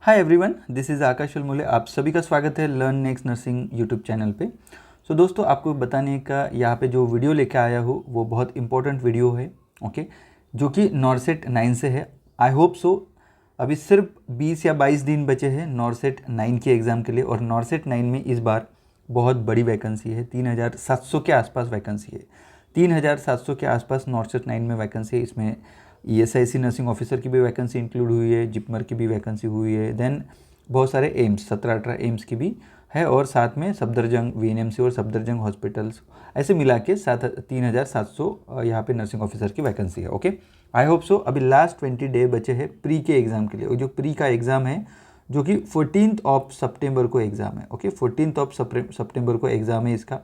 Hi everyone, this is आकाश उलमुले। आप सभी का स्वागत है learn next nursing YouTube channel पे। दोस्तों, आपको बताने का यहाँ पे जो वीडियो लेके आया हूँ वो बहुत इंपॉर्टेंट वीडियो है, ओके, जो कि नॉर्सेट 9 से है। आई होप सो अभी सिर्फ 20 या 22 दिन बचे हैं नॉर्सेट 9 के एग्ज़ाम के लिए, और नॉर्सेट 9 में इस बार बहुत बड़ी वैकेंसी है। 3700 के आसपास वैकेंसी है। 3700 के आसपास नॉर्सेट 9 में वैकेंसी है। इसमें ESIC नर्सिंग ऑफिसर की भी वैकेंसी इंक्लूड हुई है, जिपमर की भी वैकेंसी हुई है, देन बहुत सारे एम्स 17-18 एम्स की भी है, और साथ में सफदरजंग VNMC और सफदरजंग हॉस्पिटल्स, ऐसे मिला के 3700 यहाँ पे नर्सिंग ऑफिसर की वैकेंसी है। ओके, आई होप सो अभी लास्ट 20 डे बचे हैं प्री के एग्ज़ाम के लिए, और जो प्री का एग्ज़ाम है जो कि 14 सितंबर को एग्ज़ाम है। ओके, 14 सितंबर को एग्ज़ाम है इसका।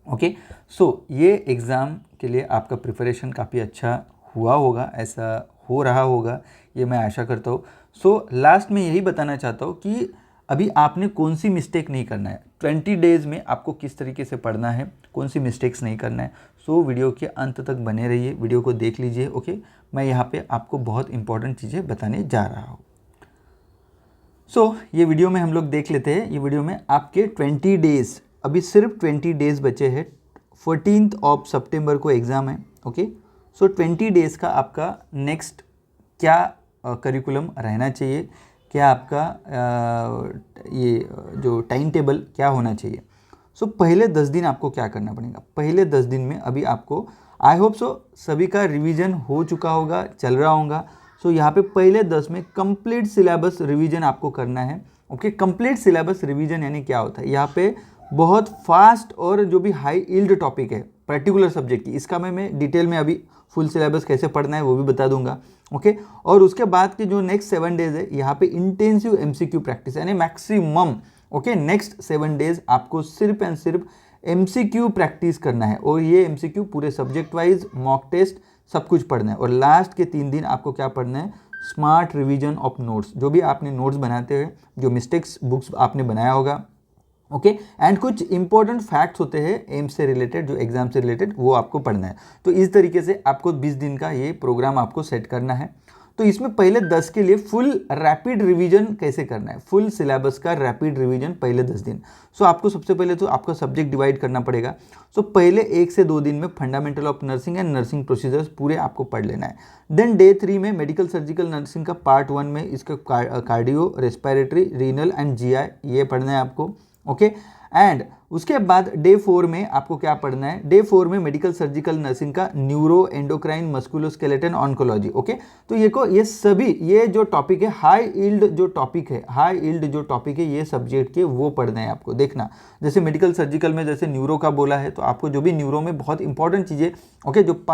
ओके, सो ये एग्ज़ाम के लिए आपका प्रिपरेशन काफ़ी अच्छा हुआ होगा, ऐसा हो रहा होगा, ये मैं आशा करता हूँ। सो लास्ट में यही बताना चाहता हूँ कि अभी आपने कौन सी मिस्टेक नहीं करना है। 20 डेज़ में आपको किस तरीके से पढ़ना है, कौन सी मिस्टेक्स नहीं करना है। सो वीडियो के अंत तक बने रहिए, वीडियो को देख लीजिए। ओके, मैं यहाँ पे आपको बहुत इंपॉर्टेंट चीज़ें बताने जा रहा हूँ। ये वीडियो में हम लोग देख लेते हैं। ये वीडियो में आपके 20 डेज़, अभी सिर्फ 20 डेज़ बचे हैं। 14 सितंबर को एग्ज़ाम है। ओके, 20 डेज़ का आपका नेक्स्ट क्या करिकुलम रहना चाहिए, क्या आपका ये जो टाइम टेबल क्या होना चाहिए। पहले 10 दिन आपको क्या करना पड़ेगा। पहले 10 दिन में अभी आपको आई होप सो सभी का रिवीजन हो चुका होगा, चल रहा होगा। यहाँ पे पहले 10 में कंप्लीट सिलेबस रिवीजन आपको करना है। ओके, कंप्लीट सिलेबस रिवीजन यानी क्या होता है, यहाँ पे बहुत फास्ट और जो भी हाई इल्ड टॉपिक है पर्टिकुलर सब्जेक्ट की, इसका मैं डिटेल में अभी फुल सिलेबस कैसे पढ़ना है वो भी बता दूंगा। ओके, और उसके बाद के जो नेक्स्ट 7 डेज है, यहाँ पे इंटेंसिव MCQ प्रैक्टिस यानी मैक्सिमम। ओके, नेक्स्ट 7 डेज आपको सिर्फ एंड सिर्फ MCQ प्रैक्टिस करना है, और ये MCQ पूरे सब्जेक्ट वाइज मॉक टेस्ट सब कुछ पढ़ना है। और लास्ट के 3 दिन आपको क्या पढ़ना है, स्मार्ट रिवीजन ऑफ नोट्स, जो भी आपने नोट्स बनाते हुए जो मिस्टेक्स बुक्स आपने बनाया होगा। ओके, एंड कुछ इंपॉर्टेंट फैक्ट्स होते हैं एम्स से रिलेटेड, जो एग्जाम से रिलेटेड, वो आपको पढ़ना है। तो इस तरीके से आपको 20 दिन का ये प्रोग्राम आपको सेट करना है। तो इसमें पहले 10 के लिए फुल रैपिड रिवीजन कैसे करना है, फुल सिलेबस का रैपिड रिवीजन पहले 10 दिन। आपको सबसे पहले तो आपका सब्जेक्ट डिवाइड करना पड़ेगा। पहले 1 से 2 दिन में fundamental of nursing and nursing procedures पूरे आपको पढ़ लेना है। देन डे 3 में मेडिकल सर्जिकल नर्सिंग का पार्ट 1 में इसका cardio, respiratory, renal and GI ये पढ़ना है आपको। ओके, एंड उसके बाद डे 4 में आपको क्या पढ़ना है, डे 4 में मेडिकल सर्जिकल नर्सिंग का न्यूरो, एंडोक्राइन, मस्कुलोस्केलेटन, ऑन्कोलॉजी। ओके, तो ये सभी ये जो टॉपिक है, हाई इल्ड जो टॉपिक है, हाई इल्ड जो टॉपिक है ये सब्जेक्ट के, वो पढ़ना है आपको। देखना, जैसे मेडिकल सर्जिकल में जैसे न्यूरो का बोला है, तो आपको जो भी न्यूरो में बहुत इंपॉर्टेंट चीज़ें, ओके, जो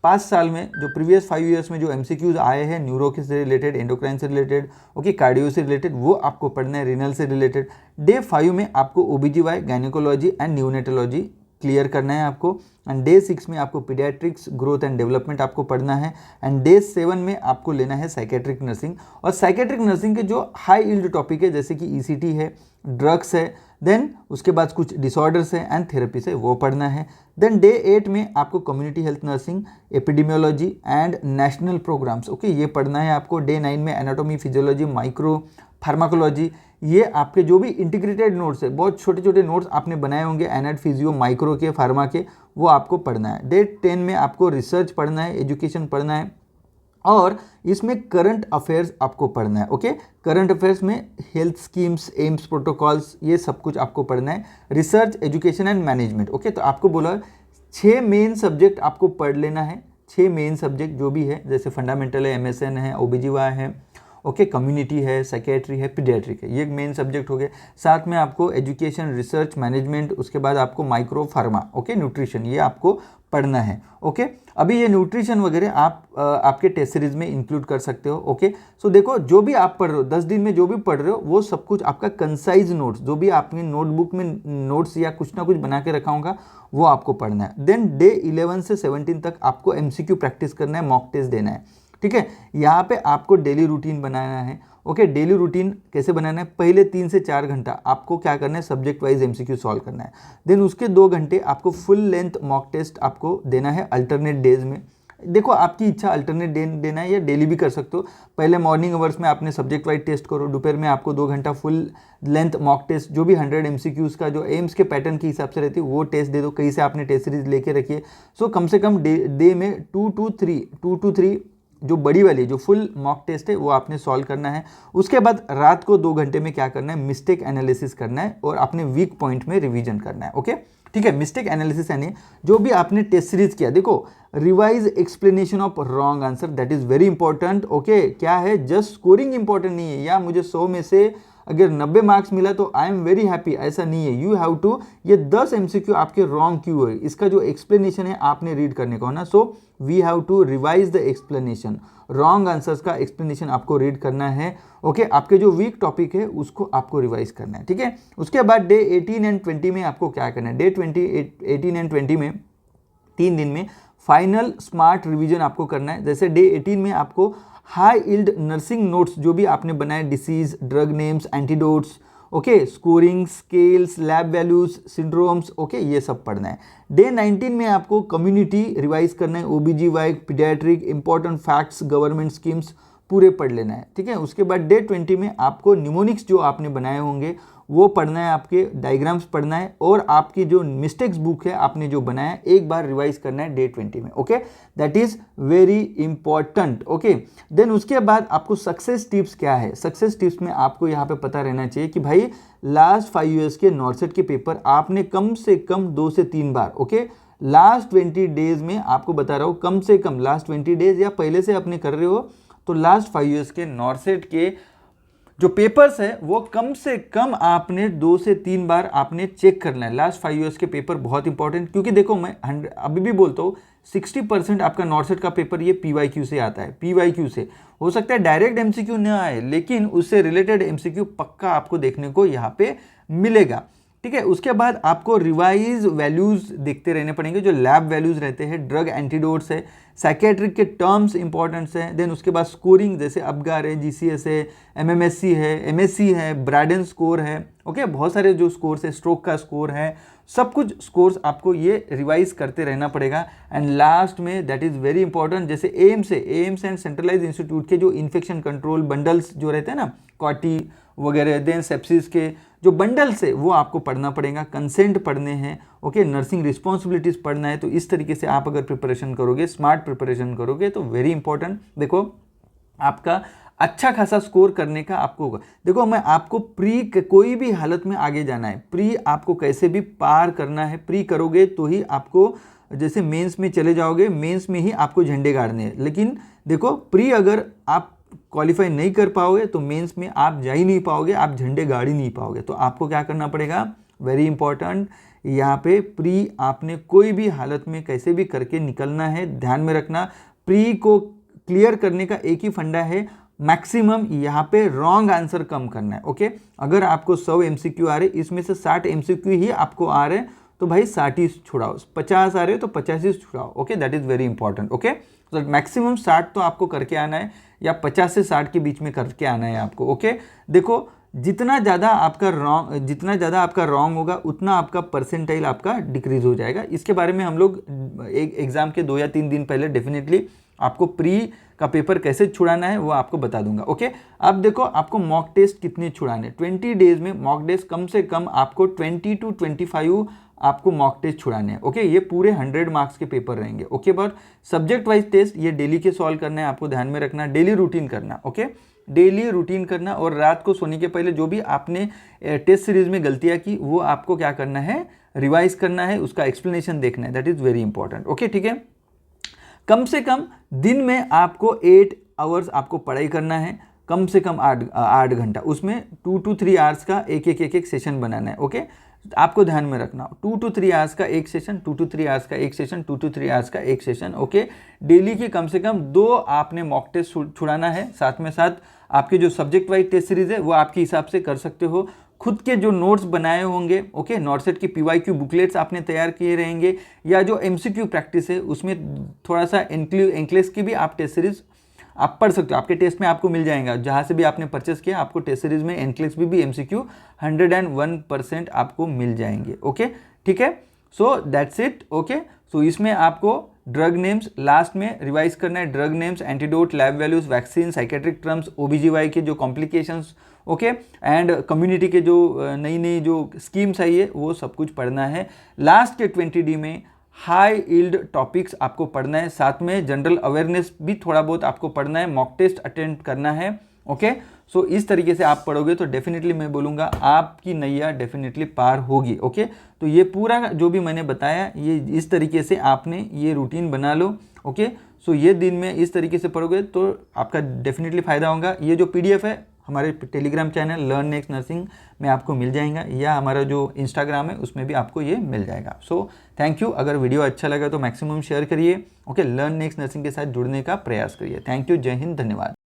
5 साल में, जो प्रीवियस 5 ईयर्स में जो MCQs आए हैं न्यूरो के से रिलेटेड, एंडोक्राइन से रिलेटेड, ओके, कार्डियो से रिलेटेड, वो आपको पढ़ना है, रीनल से रिलेटेड। डे 5 में आपको OBGY, गायनेकोलॉजी एंड न्यूनेटोलॉजी क्लियर करना है आपको। एंड डे 6 में आपको पीडियाट्रिक्स, ग्रोथ एंड डेवलपमेंट आपको पढ़ना है। एंड डे 7 में आपको लेना है साइकेट्रिक नर्सिंग, और साइकेट्रिक नर्सिंग के जो हाई इल्ड टॉपिक है जैसे कि ECT है, ड्रग्स है, देन उसके बाद कुछ डिसऑर्डर्स है एंड थेरेपीज है, वो पढ़ना है। देन डे 8 में आपको community health nursing, epidemiology and national programs, okay, ये पढ़ना है आपको। डे 9 में एनाटॉमी, फिजियोलॉजी, माइक्रो, फार्माकोलॉजी, ये आपके जो भी इंटीग्रेटेड नोट्स है, बहुत छोटे छोटे नोट्स आपने बनाए होंगे एनाट, फिजियो, माइक्रो के, फार्मा के, वो आपको पढ़ना है। डे 10 में आपको रिसर्च पढ़ना है, एजुकेशन पढ़ना है, और इसमें करंट अफेयर्स आपको पढ़ना है। ओके, करंट अफेयर्स में हेल्थ स्कीम्स, एम्स प्रोटोकॉल्स, ये सब कुछ आपको पढ़ना है। Research, education and management. Okay, तो आपको बोला 6 मेन सब्जेक्ट आपको पढ़ लेना है। 6 मेन सब्जेक्ट जो भी है, जैसे फंडामेंटल है, MSN है, OBGY है, ओके, कम्युनिटी है, साइकेट्री है, पीडियाट्रिक है, ये मेन सब्जेक्ट हो गए। साथ में आपको एजुकेशन, रिसर्च, मैनेजमेंट, उसके बाद आपको माइक्रो, फार्मा, ओके, न्यूट्रिशन, ये आपको पढ़ना है। ओके, अभी ये न्यूट्रिशन वगैरह आप आपके टेस्ट सीरीज में इंक्लूड कर सकते हो। ओके, देखो, जो भी आप पढ़ रहे हो 10 दिन में, जो भी पढ़ रहे हो, वो सब कुछ आपका कंसाइज नोट्स, जो भी आपने नोटबुक में नोट्स या कुछ ना कुछ बना के रखा होगा, वो आपको पढ़ना है। देन डे 11 से 17 तक आपको MCQ प्रैक्टिस करना है, मॉक टेस्ट देना है। ठीक है, यहाँ पे आपको डेली रूटीन बनाना है। ओके, डेली रूटीन कैसे बनाना है, पहले 3 से 4 घंटा आपको क्या करना है, सब्जेक्ट वाइज MCQ सॉल्व करना है। देन उसके 2 घंटे आपको फुल लेंथ मॉक टेस्ट आपको देना है अल्टरनेट डेज में। देखो आपकी इच्छा अल्टरनेट देना है या डेली भी कर सकते हो। पहले मॉर्निंग आवर्स में आपने सब्जेक्ट वाइज टेस्ट करो, दोपहर में आपको 2 घंटा फुल लेंथ मॉक टेस्ट जो भी 100 MCQs का जो एम्स के पैटर्न के हिसाब से रहती है वो टेस्ट दे दो। कहीं से आपने टेस्ट सीरीज लेके रखिए। सो कम से कम डे में 2 to 3 जो बड़ी वाली जो फुल मॉक टेस्ट है वो आपने सॉल्व करना है। उसके बाद रात को 2 घंटे में क्या करना है, मिस्टेक एनालिसिस करना है और अपने वीक पॉइंट में रिवीजन करना है। ओके ठीक है, मिस्टेक एनालिसिस यानी जो भी आपने टेस्ट सीरीज किया, देखो revise explanation of wrong answer, that is very important. Okay क्या है, जस्ट स्कोरिंग इंपॉर्टेंट नहीं है या मुझे 100 में से अगर 90 मार्क्स मिला तो आई एम वेरी हैप्पी, ऐसा नहीं है। यू हैव टू, ये 10 MCQ आपके रॉन्ग क्यों है इसका जो एक्सप्लेनेशन है आपने रीड करने को है ना। So we have to revise the explanation, wrong answers का एक्सप्लेनेशन आपको रीड करना है। ओके आपके जो वीक टॉपिक है उसको आपको रिवाइज करना है। ठीक है, उसके बाद डे 18 एंड 20 में आपको क्या करना है, डे 18 एंड 20 में 3 दिन में फाइनल स्मार्ट रिवीजन आपको करना है। जैसे डे 18 में आपको हाई यील्ड नर्सिंग नोट्स जो भी आपने बनाए, disease, drug names, antidotes, okay scoring, scales, lab values, syndromes, okay ये सब पढ़ना है। डे 19 में आपको कम्युनिटी रिवाइज करना है, OBGY, paediatric, important facts, government schemes पूरे पढ़ लेना है। ठीक है, उसके बाद डे 20 में आपको न्यूमोनिक्स जो आपने बनाए होंगे वो पढ़ना है, आपके डायग्राम्स पढ़ना है और आपकी जो मिस्टेक्स बुक है आपने जो बनाया है एक बार रिवाइज करना है डे 20 में। Okay that is very important. Okay then उसके बाद आपको सक्सेस टिप्स क्या है, सक्सेस टिप्स में आपको यहाँ पे पता रहना चाहिए कि भाई लास्ट 5 ईयर्स के नॉर्सेट के पेपर आपने कम से कम 2 से 3 बार, ओके लास्ट 20 डेज में आपको बता रहा हूँ, कम से कम लास्ट 20 डेज या पहले से अपने कर रहे हो तो लास्ट 5 ईयर्स के नॉर्सेट के जो पेपर्स है वो कम से कम आपने 2 से 3 बार आपने चेक करना है। लास्ट 5 ईयर्स के पेपर बहुत इंपॉर्टेंट, क्योंकि देखो मैं अभी भी बोलता हूँ 60% आपका नॉर्सेट का पेपर ये PYQ से आता है। PYQ से हो सकता है डायरेक्ट MCQ न आए लेकिन उससे रिलेटेड MCQ पक्का आपको देखने को यहाँ पे मिलेगा। ठीक है, उसके बाद आपको रिवाइज वैल्यूज देखते रहने पड़ेंगे, जो लैब वैल्यूज रहते हैं, ड्रग एंटीडोट्स है, साइकेट्रिक के टर्म्स इंपॉर्टेंट्स हैं। देन उसके बाद स्कोरिंग जैसे अबगार है, GCS है, MMSC है, MSc है, ब्राडन स्कोर है, ओके बहुत सारे जो स्कोर्स है, स्ट्रोक का स्कोर है, सब कुछ स्कोर्स आपको ये रिवाइज करते रहना पड़ेगा। एंड लास्ट में दैट इज वेरी इंपॉर्टेंट, जैसे एम्स एंड सेंट्रलाइज इंस्टीट्यूट के जो इन्फेक्शन कंट्रोल बंडल्स जो रहते हैं ना, कॉटी वगैरह, देन सेप्सिस के जो बंडल्स है वो आपको पढ़ना पड़ेगा, कंसेंट पढ़ने हैं, ओके नर्सिंग रिस्पॉन्सिबिलिटीज पढ़ना है। तो इस तरीके से आप अगर प्रिपरेशन करोगे, स्मार्ट प्रिपरेशन करोगे तो वेरी इंपॉर्टेंट, देखो आपका अच्छा खासा स्कोर करने का आपको होगा। देखो मैं आपको प्री कोई भी हालत में आगे जाना है, प्री आपको कैसे भी पार करना है, प्री करोगे तो ही आपको, जैसे मेंस में चले जाओगे, मेंस में ही आपको झंडे गाड़ने हैं, लेकिन देखो प्री अगर आप क्वालिफाई नहीं कर पाओगे तो मेंस में आप जा ही नहीं पाओगे, आप झंडे गाड़ ही नहीं पाओगे। तो आपको क्या करना पड़ेगा, वेरी इंपॉर्टेंट, यहाँ पे प्री आपने कोई भी हालत में कैसे भी करके निकलना है। ध्यान में रखना, प्री को क्लियर करने का एक ही फंडा है, मैक्सिमम यहाँ पे रॉन्ग आंसर कम करना है। ओके अगर आपको 100 MCQ आ रहे, इसमें से 60 MCQ ही आपको आ रहे तो भाई 60 ही छुड़ाओ, 50 आ रहे तो 50 ही छुड़ाओ। Okay that is very important. Okay तो मैक्सिमम 60 तो आपको करके आना है या 50 से 60 के बीच में करके आना है आपको। ओके देखो जितना ज़्यादा आपका रॉन्ग होगा उतना आपका परसेंटाइल आपका डिक्रीज हो जाएगा। इसके बारे में हम लोग एक एग्जाम के 2 या 3 दिन पहले डेफिनेटली आपको प्री का पेपर कैसे छुड़ाना है वो आपको बता दूंगा। ओके अब देखो आपको मॉक टेस्ट कितने छुड़ाने, 20 डेज में मॉक टेस्ट कम से कम आपको 20 to 25 आपको मॉक टेस्ट छुड़ाने हैं। ओके ये पूरे 100 मार्क्स के पेपर रहेंगे। Okay but subject wise test ये डेली के सॉल्व करना है, आपको ध्यान में रखना, डेली रूटीन करना। ओके डेली रूटीन करना और रात को सोने के पहले जो भी आपने टेस्ट सीरीज में गलतियां की वो आपको क्या करना है, रिवाइज करना है, उसका एक्सप्लेनेशन देखना है, that is very important. Okay ठीक है, कम से कम दिन में आपको 8 आवर्स आपको पढ़ाई करना है, कम से कम 8 घंटा, उसमें 2 to 3 आवर्स का एक सेशन बनाना है। ओके आपको ध्यान में रखना 2 to 3 आवर्स का एक सेशन, 2 to 3 आवर्स का एक सेशन, 2 to 3 आवर्स का एक सेशन। ओके डेली की कम से कम 2 आपने मॉक टेस्ट छुड़ाना है, साथ में साथ आपके जो सब्जेक्ट वाइज टेस्ट सीरीज है वो आपके हिसाब से कर सकते हो, खुद के जो नोट्स बनाए होंगे, ओके नॉर्सेट की PYQ बुकलेट्स आपने तैयार किए रहेंगे, या जो MCQ प्रैक्टिस है उसमें थोड़ा सा एंक्लेस की भी आप टेस्ट सीरीज आप पढ़ सकते हो, आपके टेस्ट में आपको मिल जाएगा, जहाँ से भी आपने परचेस किया आपको टेस्ट सीरीज में एनक्लेस भी MCQ 101% आपको मिल जाएंगे। ओके ठीक है, so that's it. Okay so इसमें आपको ड्रग नेम्स लास्ट में रिवाइज करना है, drug names, antidote, lab values, vaccine, psychiatric terms, OBGY के जो कॉम्प्लिकेशंस, ओके, एंड कम्युनिटी के जो नई नई जो स्कीम्स आई है वो सब कुछ पढ़ना है। लास्ट के 20D में हाई यील्ड टॉपिक्स आपको पढ़ना है, साथ में जनरल अवेयरनेस भी थोड़ा बहुत आपको पढ़ना है, मॉक टेस्ट अटेंड करना है, ओके। सो इस तरीके से आप पढ़ोगे तो डेफिनेटली मैं बोलूँगा आपकी नैया डेफिनेटली पार होगी, ओके। तो ये पूरा जो भी मैंने बताया ये इस तरीके से आपने ये रूटीन बना लो, ओके। सो ये दिन में इस तरीके से पढ़ोगे तो आपका डेफिनेटली फ़ायदा होगा। ये जो PDF है हमारे Telegram channel learn next nursing में आपको मिल जाएगा, या हमारा जो इंस्टाग्राम है उसमें भी आपको ये मिल जाएगा। So thank you. अगर वीडियो अच्छा लगा तो मैक्सिमम शेयर करिए, ओके। लर्न नेक्स्ट नर्सिंग के साथ जुड़ने का प्रयास करिए। थैंक यू, जय हिंद, धन्यवाद।